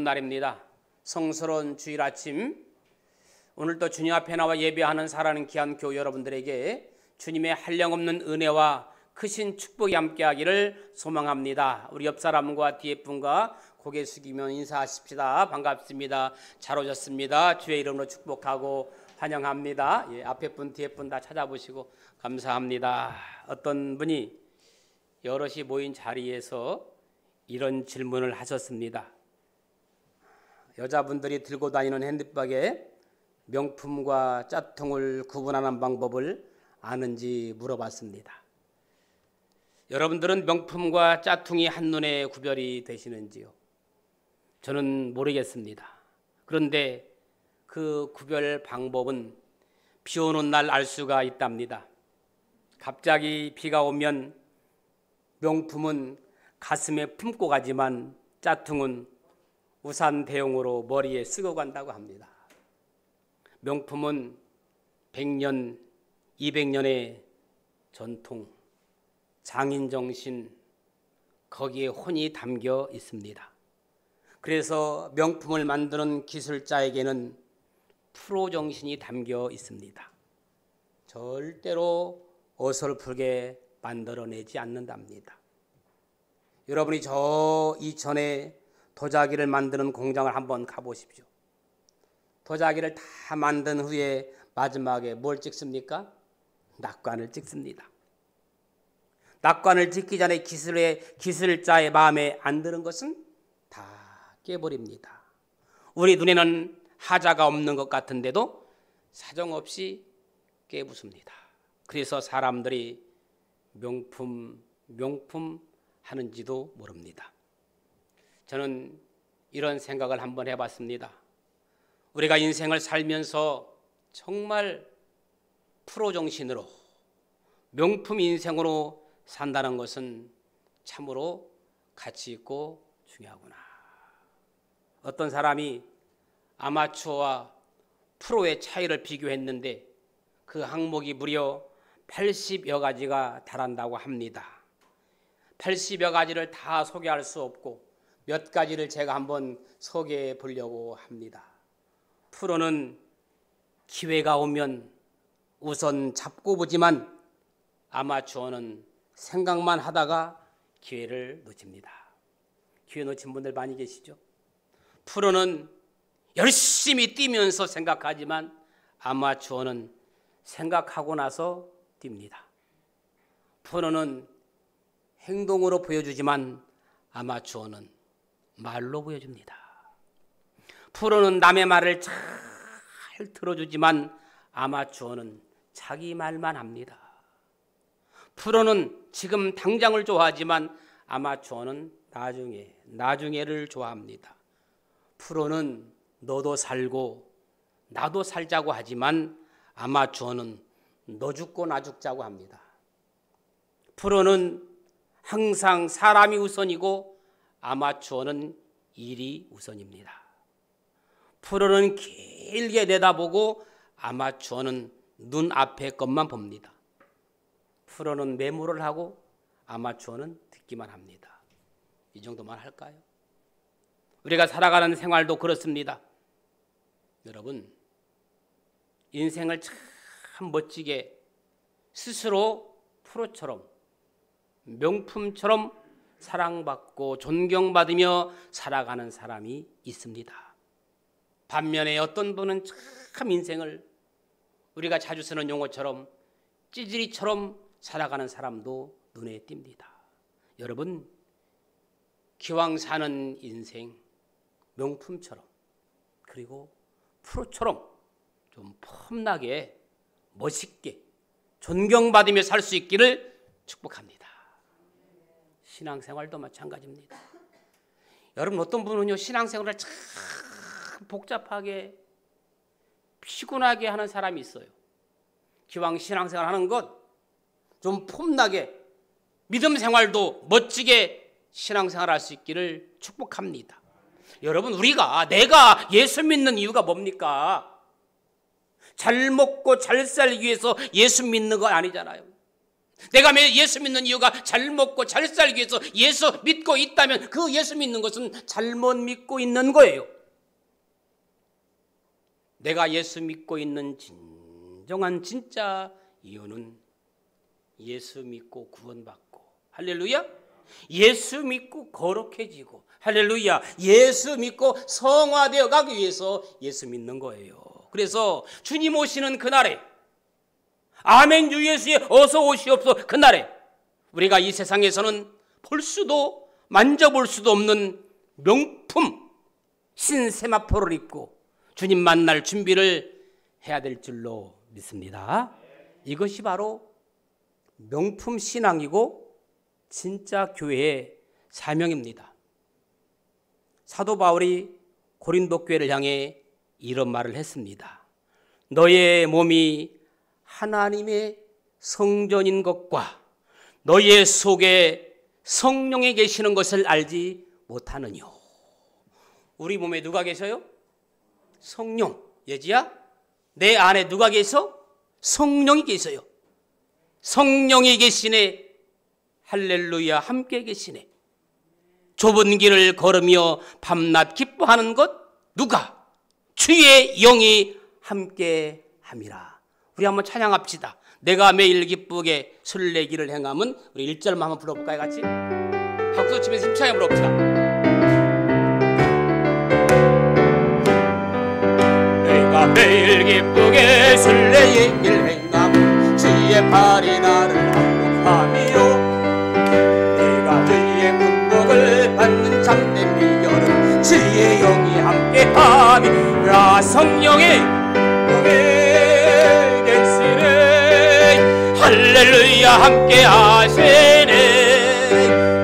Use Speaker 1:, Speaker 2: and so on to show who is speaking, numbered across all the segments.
Speaker 1: 날입니다. 성스러운 주일 아침, 오늘도 주님 앞에 나와 예배하는 사랑하는 귀한 교우 여러분들에게 주님의 한량없는 은혜와 크신 축복이 함께하기를 소망합니다. 우리 옆 사람과 뒤에 분과 고개 숙이며 인사하십시다. 반갑습니다. 잘 오셨습니다. 주의 이름으로 축복하고 환영합니다. 앞에 분 뒤에 분 다 찾아보시고 감사합니다. 어떤 분이 여럿이 모인 자리에서 이런 질문을 하셨습니다. 여자분들이 들고 다니는 핸드백에 명품과 짝퉁을 구분하는 방법을 아는지 물어봤습니다. 여러분들은 명품과 짝퉁이 한눈에 구별이 되시는지요? 저는 모르겠습니다. 그런데 그 구별 방법은 비 오는 날 알 수가 있답니다. 갑자기 비가 오면 명품은 가슴에 품고 가지만 짝퉁은 우산 대용으로 머리에 쓰고 간다고 합니다. 명품은 100년, 200년의 전통, 장인정신, 거기에 혼이 담겨 있습니다. 그래서 명품을 만드는 기술자에게는 프로 정신이 담겨 있습니다. 절대로 어설프게 만들어내지 않는답니다. 여러분이 저 이천에 도자기를 만드는 공장을 한번 가보십시오. 도자기를 다 만든 후에 마지막에 뭘 찍습니까? 낙관을 찍습니다. 낙관을 찍기 전에 기술자의 마음에 안 드는 것은 다 깨버립니다. 우리 눈에는 하자가 없는 것 같은데도 사정없이 깨부숩니다. 그래서 사람들이 명품 하는지도 모릅니다. 저는 이런 생각을 한번 해봤습니다. 우리가 인생을 살면서 정말 프로 정신으로 명품 인생으로 산다는 것은 참으로 가치 있고 중요하구나. 어떤 사람이 아마추어와 프로의 차이를 비교했는데 그 항목이 무려 80여 가지가 달한다고 합니다. 80여 가지를 다 소개할 수 없고 몇 가지를 제가 한번 소개해 보려고 합니다. 프로는 기회가 오면 우선 잡고 보지만 아마추어는 생각만 하다가 기회를 놓칩니다. 기회 놓친 분들 많이 계시죠? 프로는 열심히 뛰면서 생각하지만 아마추어는 생각하고 나서 뜁니다. 프로는 행동으로 보여주지만 아마추어는 말로 보여줍니다. 프로는 남의 말을 잘 들어주지만 아마추어는 자기 말만 합니다. 프로는 지금 당장을 좋아하지만 아마추어는 나중에를 좋아합니다. 프로는 너도 살고 나도 살자고 하지만 아마추어는 너 죽고 나 죽자고 합니다. 프로는 항상 사람이 우선이고 아마추어는 일이 우선입니다. 프로는 길게 내다보고 아마추어는 눈앞의 것만 봅니다. 프로는 메모를 하고 아마추어는 듣기만 합니다. 이 정도만 할까요? 우리가 살아가는 생활도 그렇습니다. 여러분, 인생을 참 멋지게 스스로 프로처럼 명품처럼 사랑받고 존경받으며 살아가는 사람이 있습니다. 반면에 어떤 분은 참 인생을 우리가 자주 쓰는 용어처럼 찌질이처럼 살아가는 사람도 눈에 띕니다. 여러분, 기왕 사는 인생 명품처럼 그리고 프로처럼 좀 폼나게 멋있게 존경받으며 살 수 있기를 축복합니다. 신앙생활도 마찬가지입니다. 여러분, 어떤 분은요 신앙생활을 참 복잡하게 피곤하게 하는 사람이 있어요. 기왕 신앙생활 하는 것 좀 폼나게 믿음 생활도 멋지게 신앙생활 할 수 있기를 축복합니다. 여러분, 내가 예수 믿는 이유가 뭡니까? 잘 먹고 잘 살기 위해서 예수 믿는 거 아니잖아요. 내가 예수 믿는 이유가 잘 먹고 잘 살기 위해서 예수 믿고 있다면 그 예수 믿는 것은 잘못 믿고 있는 거예요. 내가 예수 믿고 있는 진정한 진짜 이유는 예수 믿고 구원받고, 할렐루야, 예수 믿고 거룩해지고, 할렐루야, 예수 믿고 성화되어 가기 위해서 예수 믿는 거예요. 그래서 주님 오시는 그날에, 아멘 주 예수의 어서 오시옵소서 그날에 우리가 이 세상에서는 볼 수도 만져볼 수도 없는 명품 신세마포를 입고 주님 만날 준비를 해야 될 줄로 믿습니다. 이것이 바로 명품 신앙이고 진짜 교회의 사명입니다. 사도 바울이 고린도 교회를 향해 이런 말을 했습니다. 너의 몸이 하나님의 성전인 것과 너의 속에 성령이 계시는 것을 알지 못하느뇨. 우리 몸에 누가 계셔요? 성령. 예지야, 내 안에 누가 계셔? 성령이 계셔요. 성령이 계시네. 할렐루야, 함께 계시네. 좁은 길을 걸으며 밤낮 기뻐하는 것 누가? 주의 영이 함께 함이라. 우리 한번 찬양합시다. 내가 매일 기쁘게 설레기를 행함은, 우리 1절만 한번 불러볼까요? 같이 박수 치면서 힘차게 불러봅시다. 내가 매일 기쁘게 설레기를 행함은 주의 팔이 나를 안복함이요. 내가 주의 극복을 받는 참된 비결은 주의 영이 함께함이라. 성령의 영에 할렐루야, 함께 하시네.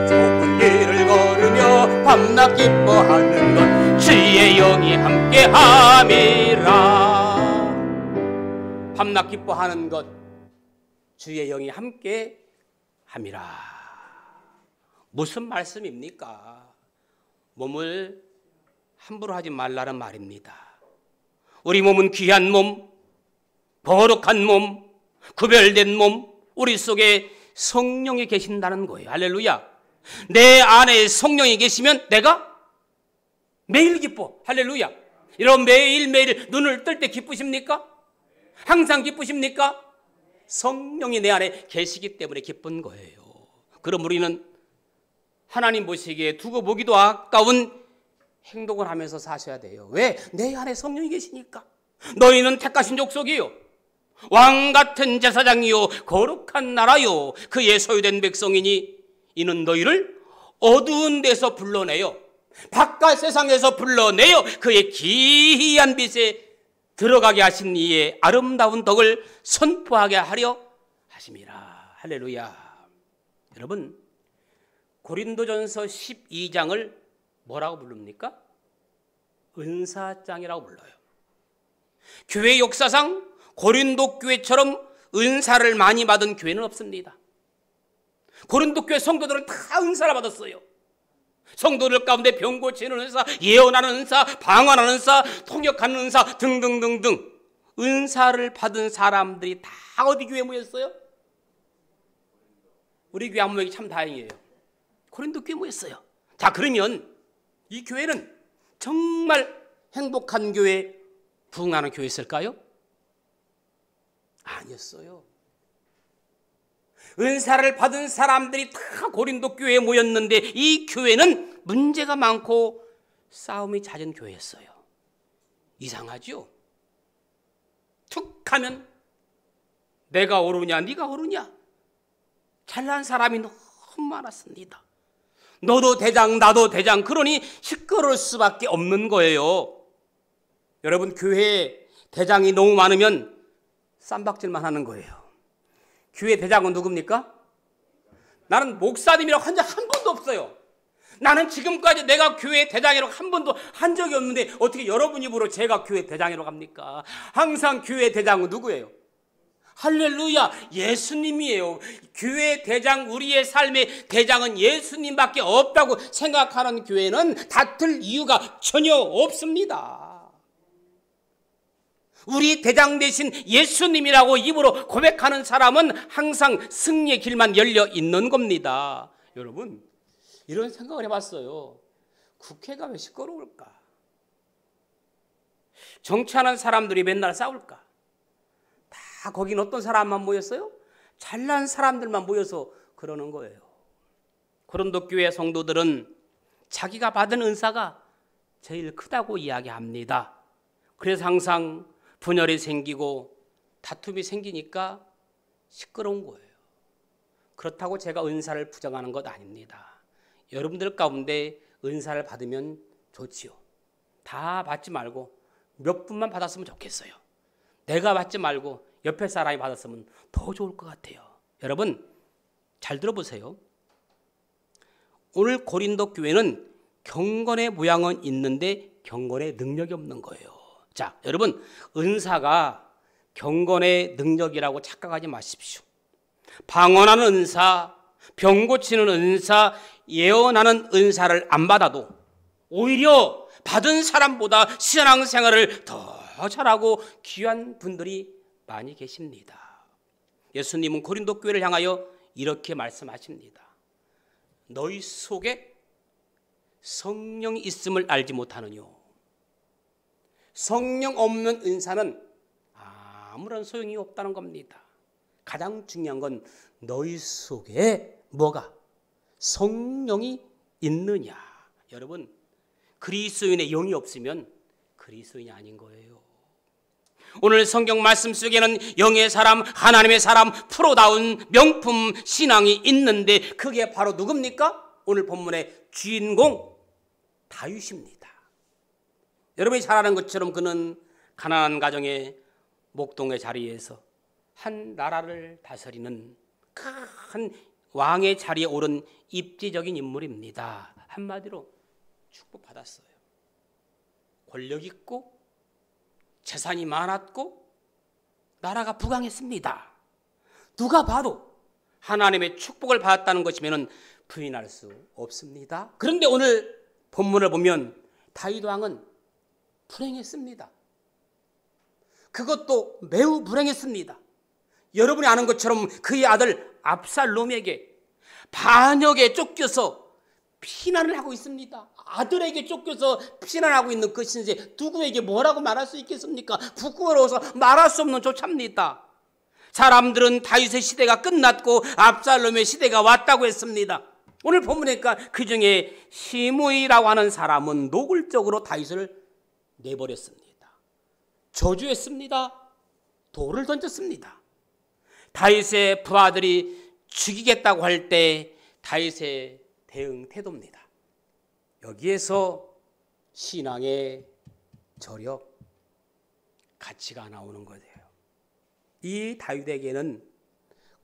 Speaker 1: 좁은 길을 걸으며 밤낮 기뻐하는 것 주의 영이 함께 함이라. 밤낮 기뻐하는 것 주의 영이 함께 함이라. 무슨 말씀입니까? 몸을 함부로 하지 말라는 말입니다. 우리 몸은 귀한 몸, 거룩한 몸, 구별된 몸, 우리 속에 성령이 계신다는 거예요. 할렐루야. 내 안에 성령이 계시면 내가 매일 기뻐. 할렐루야. 여러분 매일매일 눈을 뜰 때 기쁘십니까? 항상 기쁘십니까? 성령이 내 안에 계시기 때문에 기쁜 거예요. 그럼 우리는 하나님 보시기에 두고 보기도 아까운 행동을 하면서 사셔야 돼요. 왜? 내 안에 성령이 계시니까. 너희는 택하신 족속이요, 왕같은 제사장이요, 거룩한 나라요, 그의 소유된 백성이니 이는 너희를 어두운 데서 불러내요, 바깥 세상에서 불러내요 그의 기이한 빛에 들어가게 하신 이의 아름다운 덕을 선포하게 하려 하심이라. 할렐루야. 여러분, 고린도전서 12장을 뭐라고 부릅니까? 은사장이라고 불러요. 교회 역사상 고린도 교회처럼 은사를 많이 받은 교회는 없습니다. 고린도 교회 성도들은 다 은사를 받았어요. 성도들 가운데 병 고치는 은사, 예언하는 은사, 방언하는 은사, 통역하는 은사 등등등등 은사를 받은 사람들이 다 어디 교회에 모였어요? 우리 교회 안 모이기 참 다행이에요. 고린도 교회에 모였어요. 자, 그러면 이 교회는 정말 행복한 교회, 부흥하는 교회였을까요? 아니었어요. 은사를 받은 사람들이 다 고린도 교회에 모였는데 이 교회는 문제가 많고 싸움이 잦은 교회였어요. 이상하죠? 툭 하면 내가 옳으냐 네가 옳으냐, 잘난 사람이 너무 많았습니다. 너도 대장 나도 대장, 그러니 시끄러울 수밖에 없는 거예요. 여러분, 교회에 대장이 너무 많으면 쌈박질만 하는 거예요. 교회 대장은 누굽니까? 나는 목사님이라고 한 적 한 번도 없어요. 나는 지금까지 내가 교회 대장이라고 한 번도 한 적이 없는데 어떻게 여러분 입으로 제가 교회 대장이라고 합니까? 항상 교회 대장은 누구예요? 할렐루야, 예수님이에요. 교회 대장, 우리의 삶의 대장은 예수님밖에 없다고 생각하는 교회는 다툴 이유가 전혀 없습니다. 우리 대장 되신 예수님이라고 입으로 고백하는 사람은 항상 승리의 길만 열려 있는 겁니다. 여러분, 이런 생각을 해봤어요. 국회가 왜 시끄러울까? 정치하는 사람들이 맨날 싸울까? 다 거긴 어떤 사람만 모였어요? 잘난 사람들만 모여서 그러는 거예요. 고린도 교회 성도들은 자기가 받은 은사가 제일 크다고 이야기합니다. 그래서 항상 분열이 생기고 다툼이 생기니까 시끄러운 거예요. 그렇다고 제가 은사를 부정하는 것 아닙니다. 여러분들 가운데 은사를 받으면 좋지요. 다 받지 말고 몇 분만 받았으면 좋겠어요. 내가 받지 말고 옆에 사람이 받았으면 더 좋을 것 같아요. 여러분, 잘 들어보세요. 오늘 고린도 교회는 경건의 모양은 있는데 경건의 능력이 없는 거예요. 자, 여러분, 은사가 경건의 능력이라고 착각하지 마십시오. 방언하는 은사, 병 고치는 은사, 예언하는 은사를 안 받아도 오히려 받은 사람보다 신앙생활을 더 잘하고 귀한 분들이 많이 계십니다. 예수님은 고린도 교회를 향하여 이렇게 말씀하십니다. 너희 속에 성령이 있음을 알지 못하느뇨. 성령 없는 은사는 아무런 소용이 없다는 겁니다. 가장 중요한 건 너희 속에 뭐가? 성령이 있느냐. 여러분, 그리스도인의 영이 없으면 그리스도인이 아닌 거예요. 오늘 성경 말씀 속에는 영의 사람, 하나님의 사람, 프로다운 명품 신앙이 있는데 그게 바로 누굽니까? 오늘 본문의 주인공 다윗입니다. 여러분이 잘 아는 것처럼 그는 가나안 가정의 목동의 자리에서 한 나라를 다스리는 큰 왕의 자리에 오른 입지적인 인물입니다. 한마디로 축복받았어요. 권력 있고 재산이 많았고 나라가 부강했습니다. 누가 봐도 하나님의 축복을 받았다는 것이면 부인할 수 없습니다. 그런데 오늘 본문을 보면 다윗 왕은 불행했습니다. 그것도 매우 불행했습니다. 여러분이 아는 것처럼 그의 아들 압살롬에게 반역에 쫓겨서 피난을 하고 있습니다. 아들에게 쫓겨서 피난하고 있는 그 신세, 누구에게 뭐라고 말할 수 있겠습니까? 부끄러워서 말할 수 없는 조차입니다. 사람들은 다윗의 시대가 끝났고 압살롬의 시대가 왔다고 했습니다. 오늘 본문이니까 그 중에 시므이라고 하는 사람은 노골적으로 다윗을 내버렸습니다. 저주했습니다. 돌을 던졌습니다. 다윗의 부하들이 죽이겠다고 할 때 다윗의 대응 태도입니다. 여기에서 신앙의 저력, 가치가 나오는 거예요. 이 다윗에게는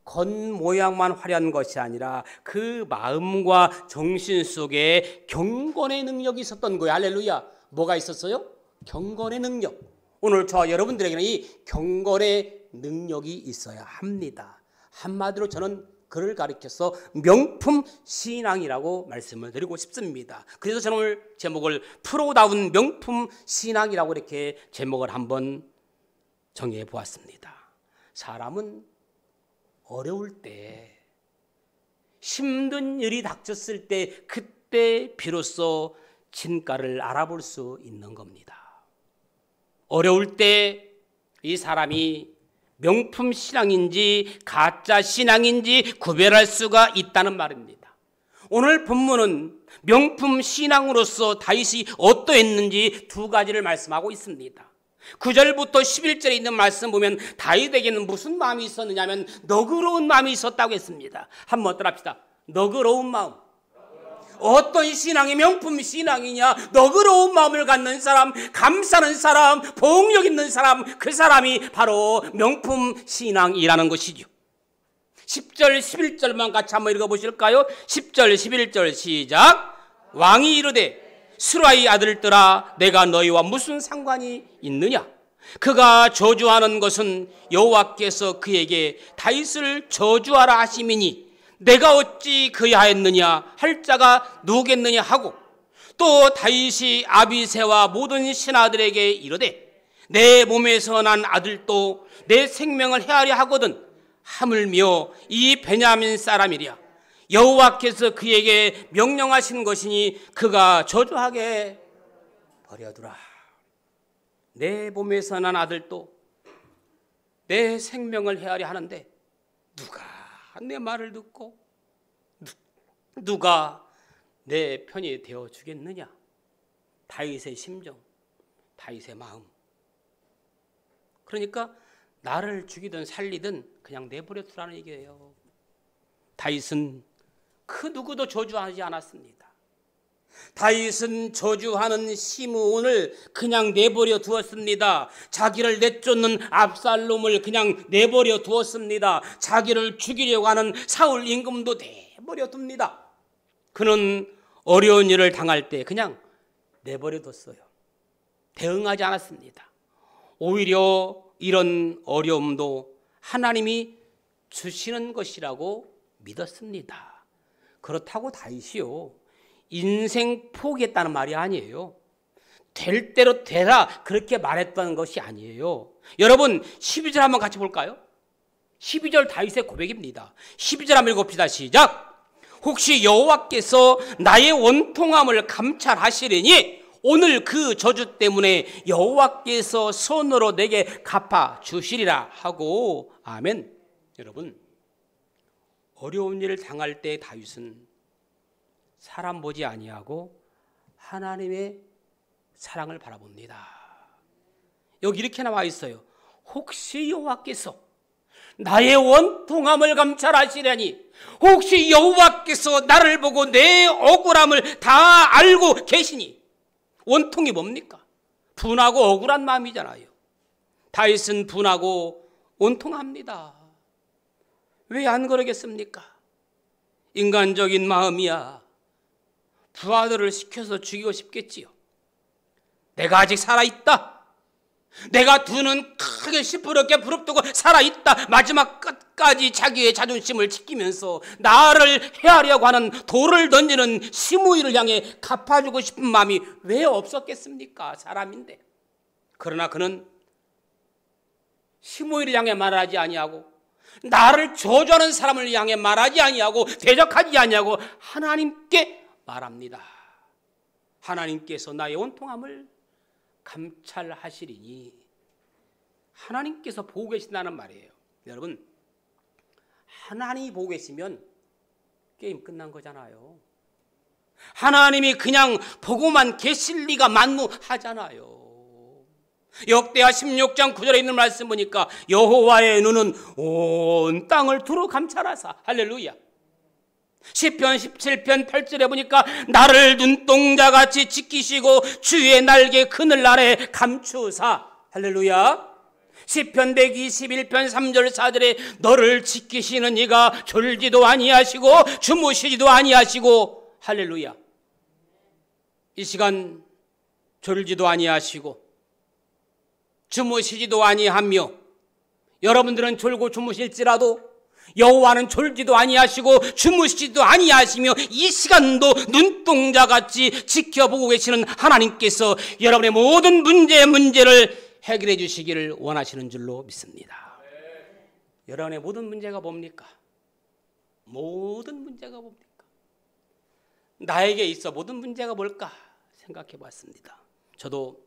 Speaker 1: 겉모양만 화려한 것이 아니라 그 마음과 정신 속에 경건의 능력이 있었던 거예요. 할렐루야. 뭐가 있었어요? 경건의 능력. 오늘 저와 여러분들에게는 이 경건의 능력이 있어야 합니다. 한마디로 저는 그를 가리켜서 명품 신앙이라고 말씀을 드리고 싶습니다. 그래서 저는 오늘 제목을 프로다운 명품 신앙이라고 이렇게 제목을 한번 정해 보았습니다. 사람은 어려울 때, 힘든 일이 닥쳤을 때 그때 비로소 진가를 알아볼 수 있는 겁니다. 어려울 때 이 사람이 명품 신앙인지 가짜 신앙인지 구별할 수가 있다는 말입니다. 오늘 본문은 명품 신앙으로서 다윗이 어떠했는지 두 가지를 말씀하고 있습니다. 9절부터 11절에 있는 말씀 보면 다윗에게는 무슨 마음이 있었느냐 하면 너그러운 마음이 있었다고 했습니다. 한번 따라합시다. 너그러운 마음. 어떤 신앙이 명품 신앙이냐? 너그러운 마음을 갖는 사람, 감사하는 사람, 보응력 있는 사람, 그 사람이 바로 명품 신앙이라는 것이죠. 10절 11절만 같이 한번 읽어보실까요? 10절 11절 시작. 왕이 이르되 스루아의 아들들아 내가 너희와 무슨 상관이 있느냐? 그가 저주하는 것은 여호와께서 그에게 다윗을 저주하라 하심이니 내가 어찌 그리하였느냐 할 자가 누구겠느냐 하고 또 다윗이 아비새와 모든 신하들에게 이르되 내 몸에서 난 아들도 내 생명을 헤아려 하거든 하물며 이 베냐민 사람이랴 여호와께서 그에게 명령하신 것이니 그가 저주하게 버려두라. 내 몸에서 난 아들도 내 생명을 헤아려 하는데 누가 내 말을 듣고 누가 내 편이 되어 주겠느냐. 다윗의 심정, 다윗의 마음. 그러니까 나를 죽이든 살리든 그냥 내버려 두라는 얘기예요. 다윗은 그 누구도 저주하지 않았습니다. 다윗은 저주하는 시므온을 그냥 내버려 두었습니다. 자기를 내쫓는 압살롬을 그냥 내버려 두었습니다. 자기를 죽이려고 하는 사울 임금도 내버려 둡니다. 그는 어려운 일을 당할 때 그냥 내버려 뒀어요. 대응하지 않았습니다. 오히려 이런 어려움도 하나님이 주시는 것이라고 믿었습니다. 그렇다고 다윗이요 인생 포기했다는 말이 아니에요. 될 대로 되라 그렇게 말했던 것이 아니에요. 여러분 12절 한번 같이 볼까요? 12절 다윗의 고백입니다. 12절 한번 읽읍시다. 시작. 혹시 여호와께서 나의 원통함을 감찰하시리니 오늘 그 저주 때문에 여호와께서 손으로 내게 갚아 주시리라 하고 아멘. 여러분 어려운 일을 당할 때 다윗은 사람 보지 아니하고 하나님의 사랑을 바라봅니다. 여기 이렇게 나와 있어요. 혹시 여호와께서 나의 원통함을 감찰하시려니 혹시 여호와께서 나를 보고 내 억울함을 다 알고 계시니. 원통이 뭡니까? 분하고 억울한 마음이잖아요. 다윗은 분하고 원통합니다. 왜 안 그러겠습니까? 인간적인 마음이야. 부하들을 시켜서 죽이고 싶겠지요. 내가 아직 살아있다. 내가 두 눈 크게 시퍼렇게 부릅뜨고 살아있다. 마지막 끝까지 자기의 자존심을 지키면서 나를 해하려고 하는 돌을 던지는 시므이를 향해 갚아주고 싶은 마음이 왜 없었겠습니까? 사람인데. 그러나 그는 시므이를 향해 말하지 아니하고 나를 저주하는 사람을 향해 말하지 아니하고 대적하지 아니하고 하나님께 말합니다. 하나님께서 나의 원통함을 감찰하시리니. 하나님께서 보고 계신다는 말이에요. 여러분 하나님이 보고 계시면 게임 끝난 거잖아요. 하나님이 그냥 보고만 계실 리가 만무하잖아요. 역대하 16장 9절에 있는 말씀 보니까 여호와의 눈은 온 땅을 두루 감찰하사. 할렐루야. 시편 17편 8절에 보니까 나를 눈동자같이 지키시고 주의 날개 그늘 아래 감추사. 할렐루야. 시편 121편 3절 4절에 너를 지키시는 이가 졸지도 아니하시고 주무시지도 아니하시고. 할렐루야. 이 시간 졸지도 아니하시고 주무시지도 아니하며 여러분들은 졸고 주무실지라도 여호와는 졸지도 아니하시고 주무시지도 아니하시며 이 시간도 눈동자같이 지켜보고 계시는 하나님께서 여러분의 모든 문제를 해결해 주시기를 원하시는 줄로 믿습니다. 여러분의 모든 문제가 뭡니까? 모든 문제가 뭡니까? 나에게 있어 모든 문제가 뭘까 생각해 봤습니다. 저도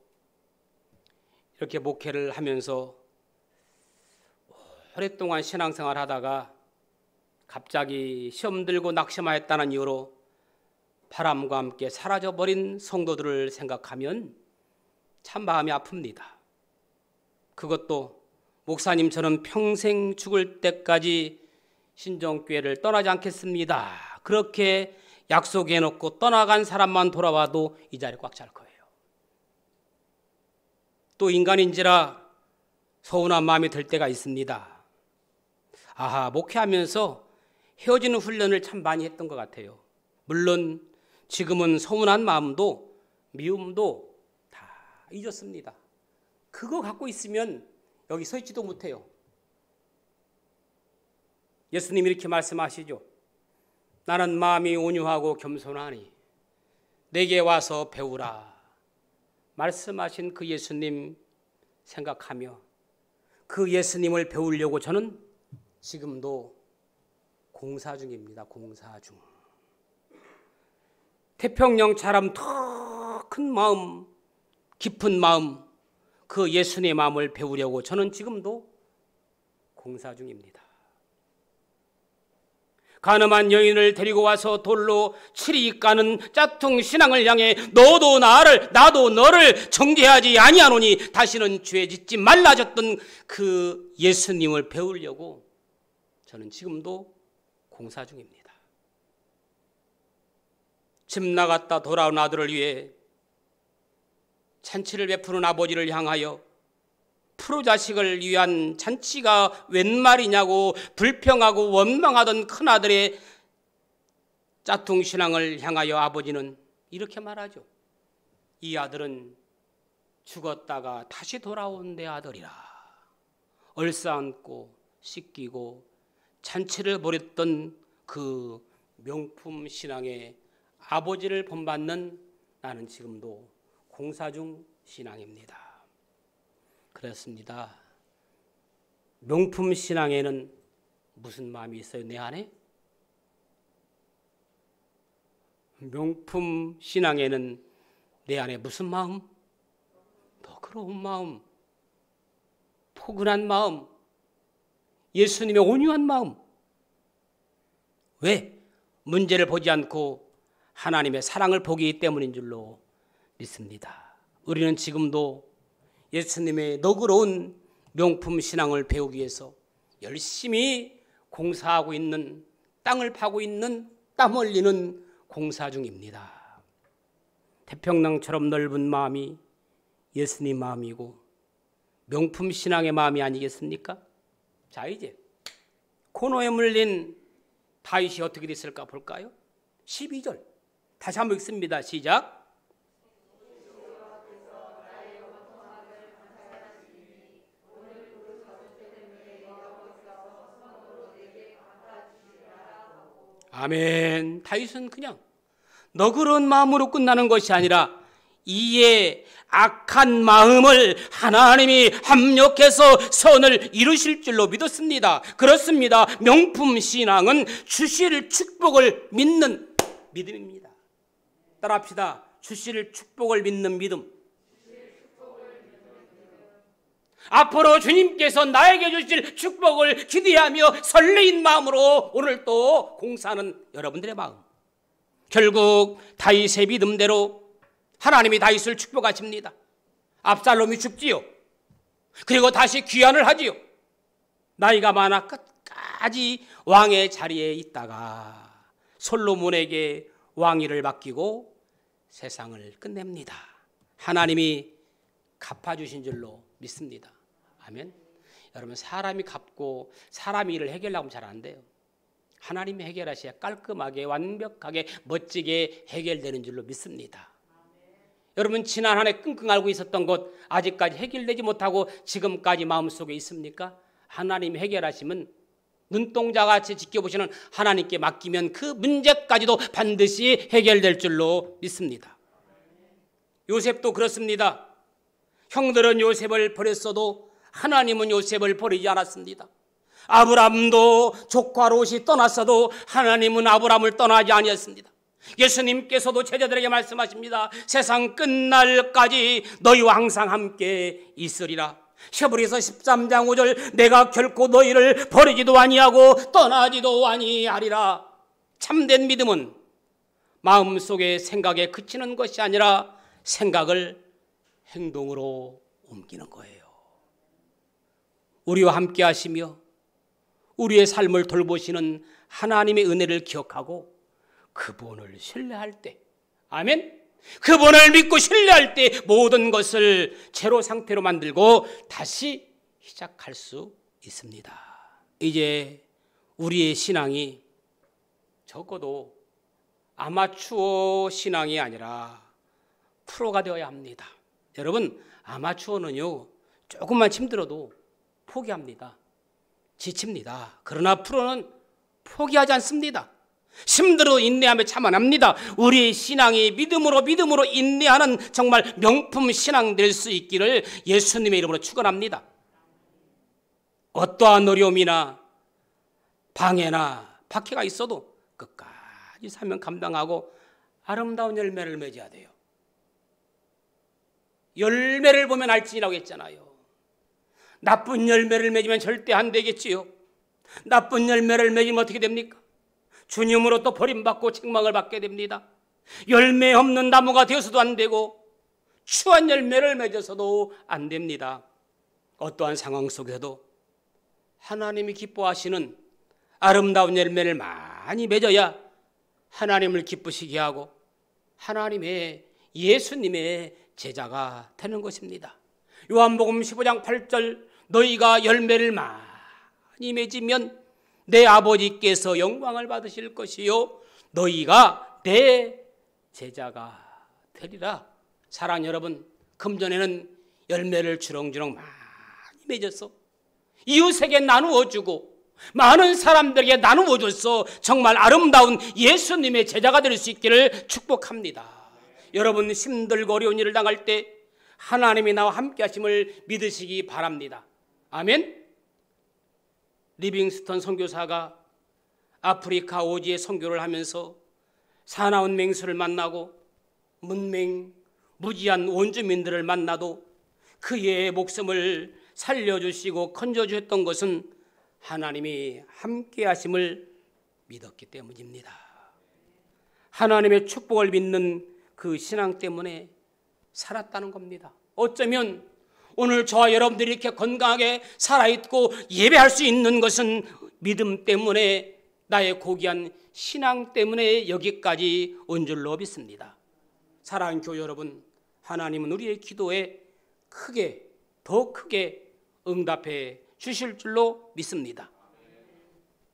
Speaker 1: 이렇게 목회를 하면서 오랫동안 신앙생활 하다가 갑자기 시험 들고 낙심하였다는 이유로 바람과 함께 사라져버린 성도들을 생각하면 참 마음이 아픕니다. 그것도 목사님 저는 평생 죽을 때까지 신정교회를 떠나지 않겠습니다. 그렇게 약속해놓고 떠나간 사람만 돌아와도 이 자리 꽉 찰 거예요. 또 인간인지라 서운한 마음이 들 때가 있습니다. 아하, 목회하면서 헤어지는 훈련을 참 많이 했던 것 같아요. 물론 지금은 서운한 마음도 미움도 다 잊었습니다. 그거 갖고 있으면 여기 서 있지도 못해요. 예수님이 이렇게 말씀하시죠. 나는 마음이 온유하고 겸손하니 내게 와서 배우라. 말씀하신 그 예수님 생각하며 그 예수님을 배우려고 저는 지금도 공사 중입니다. 공사 중. 태평양처럼 더 큰 마음, 깊은 마음, 그 예수님의 마음을 배우려고 저는 지금도 공사 중입니다. 가늠한 여인을 데리고 와서 돌로 치리 까는 짝퉁 신앙을 향해 너도 나를 나도 너를 정죄하지 아니하노니 다시는 죄 짓지 말라졌던 그 예수님을 배우려고 저는 지금도 공사 중입니다. 집 나갔다 돌아온 아들을 위해 잔치를 베푸는 아버지를 향하여 프로자식을 위한 잔치가 웬 말이냐고 불평하고 원망하던 큰아들의 짝퉁신앙을 향하여 아버지는 이렇게 말하죠. 이 아들은 죽었다가 다시 돌아온 내 아들이라. 얼싸안고 씻기고 잔치를 벌였던 그 명품 신앙의 아버지를 본받는 나는 지금도 공사 중 신앙입니다. 그렇습니다. 명품 신앙에는 무슨 마음이 있어요? 내 안에? 명품 신앙에는 내 안에 무슨 마음? 너그러운 마음, 포근한 마음, 예수님의 온유한 마음. 왜? 문제를 보지 않고 하나님의 사랑을 보기 때문인 줄로 믿습니다. 우리는 지금도 예수님의 너그러운 명품 신앙을 배우기 위해서 열심히 공사하고 있는, 땅을 파고 있는, 땀 흘리는 공사 중입니다. 태평양처럼 넓은 마음이 예수님 마음이고 명품 신앙의 마음이 아니겠습니까? 자, 이제 코너에 물린 다윗이 어떻게 됐을까 볼까요? 12절 다시 한번 읽습니다. 시작. 아멘. 다윗은 그냥 너그러운 마음으로 끝나는 것이 아니라 이에 악한 마음을 하나님이 합력해서 선을 이루실 줄로 믿었습니다. 그렇습니다. 명품 신앙은 주실 축복을 믿는 믿음입니다. 따라합시다. 주실 축복을 믿는 믿음. 앞으로 주님께서 나에게 주실 축복을 기대하며 설레인 마음으로 오늘 또 공사하는 여러분들의 마음. 결국 다윗의 믿음대로 하나님이 다윗을 축복하십니다. 압살롬이 죽지요. 그리고 다시 귀환을 하지요. 나이가 많아 끝까지 왕의 자리에 있다가 솔로몬에게 왕위를 맡기고 세상을 끝냅니다. 하나님이 갚아주신 줄로 믿습니다. 아멘. 여러분, 사람이 갚고 사람이 일을 해결하면 잘 안 돼요. 하나님이 해결하셔야 깔끔하게 완벽하게 멋지게 해결되는 줄로 믿습니다. 여러분, 지난 한 해 끙끙 앓고 있었던 것 아직까지 해결되지 못하고 지금까지 마음속에 있습니까? 하나님이 해결하시면 눈동자같이 지켜보시는 하나님께 맡기면 그 문제까지도 반드시 해결될 줄로 믿습니다. 요셉도 그렇습니다. 형들은 요셉을 버렸어도 하나님은 요셉을 버리지 않았습니다. 아브람도 조카 롯이 떠났어도 하나님은 아브람을 떠나지 아니었습니다. 예수님께서도 제자들에게 말씀하십니다. 세상 끝날까지 너희와 항상 함께 있으리라. 히브리서 13장 5절 내가 결코 너희를 버리지도 아니하고 떠나지도 아니하리라. 참된 믿음은 마음속의 생각에 그치는 것이 아니라 생각을 행동으로 옮기는 거예요. 우리와 함께 하시며 우리의 삶을 돌보시는 하나님의 은혜를 기억하고 그분을 신뢰할 때, 아멘, 그분을 믿고 신뢰할 때 모든 것을 제로 상태로 만들고 다시 시작할 수 있습니다. 이제 우리의 신앙이 적어도 아마추어 신앙이 아니라 프로가 되어야 합니다. 여러분, 아마추어는요 조금만 힘들어도 포기합니다. 지칩니다. 그러나 프로는 포기하지 않습니다. 힘들어도 인내하며 참아냅니다. 우리의 신앙이 믿음으로 인내하는 정말 명품 신앙 될 수 있기를 예수님의 이름으로 축원합니다. 어떠한 어려움이나 방해나 박해가 있어도 끝까지 사명 감당하고 아름다운 열매를 맺어야 돼요. 열매를 보면 알지니라고 했잖아요. 나쁜 열매를 맺으면 절대 안 되겠지요. 나쁜 열매를 맺으면 어떻게 됩니까? 주님으로부터 버림받고 책망을 받게 됩니다. 열매 없는 나무가 되어서도 안 되고 추한 열매를 맺어서도 안 됩니다. 어떠한 상황 속에서도 하나님이 기뻐하시는 아름다운 열매를 많이 맺어야 하나님을 기쁘시게 하고 하나님의 예수님의 제자가 되는 것입니다. 요한복음 15장 8절 너희가 열매를 많이 맺으면 내 아버지께서 영광을 받으실 것이요 너희가 내 제자가 되리라. 사랑 여러분, 금전에는 열매를 주렁주렁 많이 맺어서 이웃에게 나누어주고 많은 사람들에게 나누어줘서 정말 아름다운 예수님의 제자가 될 수 있기를 축복합니다. 여러분 힘들고 어려운 일을 당할 때 하나님이 나와 함께 하심을 믿으시기 바랍니다. 아멘. 리빙스턴 선교사가 아프리카 오지에 선교를 하면서 사나운 맹수를 만나고 문맹 무지한 원주민들을 만나도 그의 목숨을 살려주시고 건져주셨던 것은 하나님이 함께 하심을 믿었기 때문입니다. 하나님의 축복을 믿는 그 신앙 때문에 살았다는 겁니다. 어쩌면 오늘 저와 여러분들이 이렇게 건강하게 살아있고 예배할 수 있는 것은 믿음 때문에 나의 고귀한 신앙 때문에 여기까지 온 줄로 믿습니다. 사랑하는 교회 여러분, 하나님은 우리의 기도에 크게 더 크게 응답해 주실 줄로 믿습니다.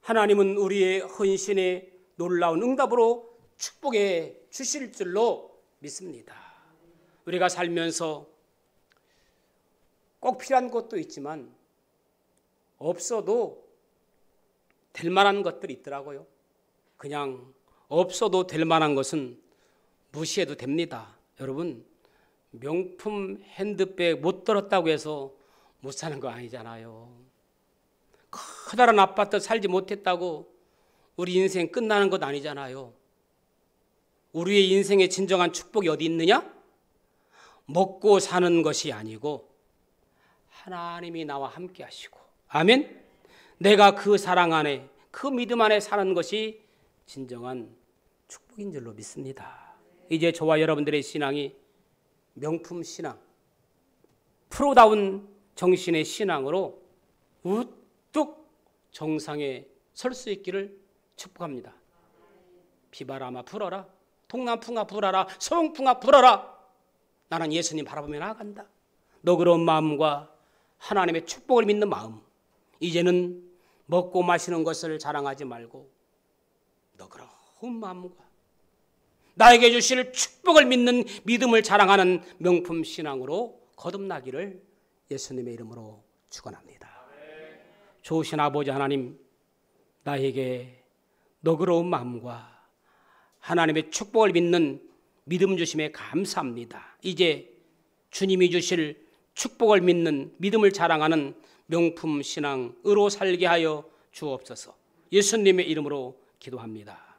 Speaker 1: 하나님은 우리의 헌신에 놀라운 응답으로 축복해 주실 줄로 믿습니다. 우리가 살면서 꼭 필요한 것도 있지만 없어도 될 만한 것들이 있더라고요. 그냥 없어도 될 만한 것은 무시해도 됩니다. 여러분, 명품 핸드백 못 들었다고 해서 못 사는 거 아니잖아요. 커다란 아파트 살지 못했다고 우리 인생 끝나는 것 아니잖아요. 우리의 인생의 진정한 축복이 어디 있느냐? 먹고 사는 것이 아니고 하나님이 나와 함께 하시고, 아멘. 내가 그 사랑 안에, 그 믿음 안에 사는 것이 진정한 축복인 줄로 믿습니다. 이제 저와 여러분들의 신앙이 명품 신앙, 프로다운 정신의 신앙으로 우뚝 정상에 설 수 있기를 축복합니다. 비바람아 불어라, 동남풍아 불어라, 서풍아 불어라. 나는 예수님 바라보며 나아간다. 너그러운 마음과 하나님의 축복을 믿는 마음, 이제는 먹고 마시는 것을 자랑하지 말고 너그러운 마음과 나에게 주실 축복을 믿는 믿음을 자랑하는 명품 신앙으로 거듭나기를 예수님의 이름으로 축원합니다. 좋으신 아버지 하나님, 나에게 너그러운 마음과 하나님의 축복을 믿는 믿음 주심에 감사합니다. 이제 주님이 주실 축복을 믿는 믿음을 자랑하는 명품 신앙으로 살게 하여 주옵소서. 예수님의 이름으로 기도합니다.